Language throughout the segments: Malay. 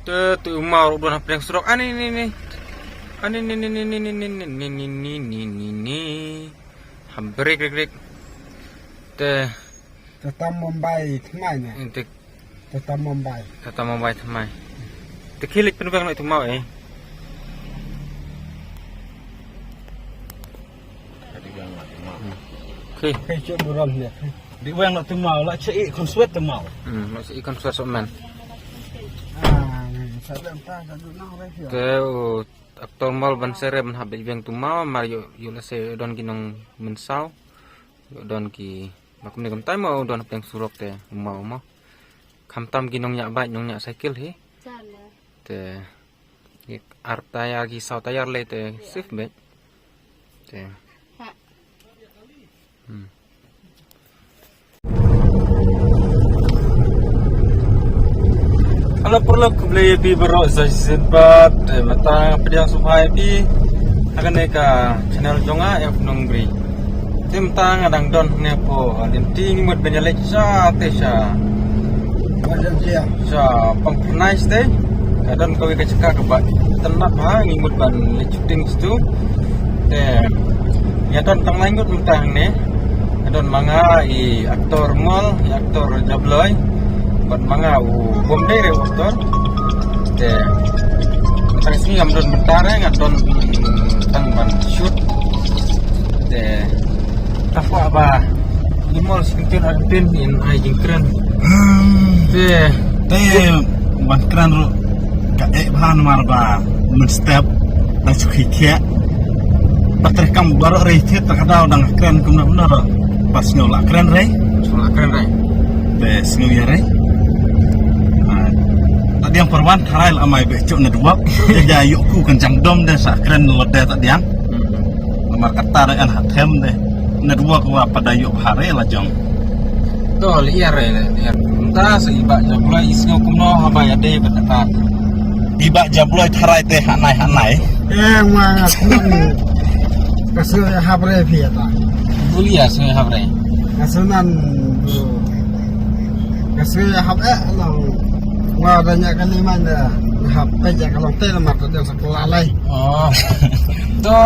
Tu mau udah apa yang surok ani nih. Ani nih. Hampir rek. Tetap Mumbai kemana? Intik Tetap Mumbai. kata Mumbai thamai. Tekilik penumpang itu mau Oke. Kayak cuma buron ya. Di wang nak temau lah cek ikon suet temau. Masih ikan susah soman. Saya entah satu nang review. Ke aktor mal ban sere ban habis yang tu mau Mario yula se don kinong mensau. Don ki makum ni kamtai mau don apa yang surok te mau. Kamtam kinong nyak baik nyong nyak cycle he. Te artaya ki sau tayar le te sif be. Te. Kalau perlu kubeli pi berok sebat mata pedang supaya pi akan neka channel jonga yang penung beri. Tim tang adang don nepo dan ting mut benyalek sa tesha. Macam dia. Sa pangpunais teh kadang kau ke cekak ke bak tenat ha ngimut ban le shooting situ. Teh ya don tang langut mentang ne. Don manga I aktor mal, aktor jabloi. Ban manga bom dere aktor. Teh tang sini ngam don mentare ngadon tang ban shoot. Teh apa ba limol sekentir adin in ai jingkren. Teh Wan kran ru kae bahan marba menstep na cukikia. Bater kam baru rehit terkadau dang kran kumna benar pas nyola kran rei. soal keren rai. Bes nguya rei. Tadi yang perwan haral amai becok na duap. Ya yukku kencang dom deh sak kran lode tadi yang. Nomor kata dengan hatem deh. Na dua ku pada yuk hare lah jong. Tol iya re liar. Entah seiba jabloi isno kumno haba ya deh betata. Iba jabloi tharai teh hanai. Mana kuning. Kasih habre via ta. Kuliah sungai habre. Kasunan kasih habre lang. Wah banyak kali mana HP ya kalau teh mata dia sekolah lai. Oh. To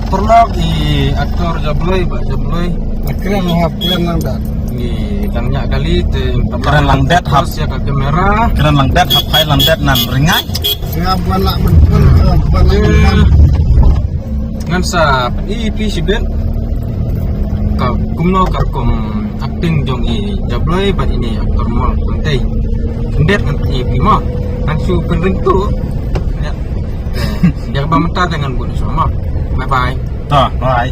perlu di aktor jabloi pak jabloi. Keren HP nang dah. Ni tanya kali te Keren langdet, hap. ya ke kamera. Keren langdet hapai langdet nan ringai. Ngapuan lah menpun menpun. Ngan sa pi sibet. Ka kumno karkom acting jong I jabloi bat ini aktor mal penting. Kendet ngan I pima. Kan su penrentu. Ya. Dia ba mentar dengan bu sama. Bye bye. Toh, bye.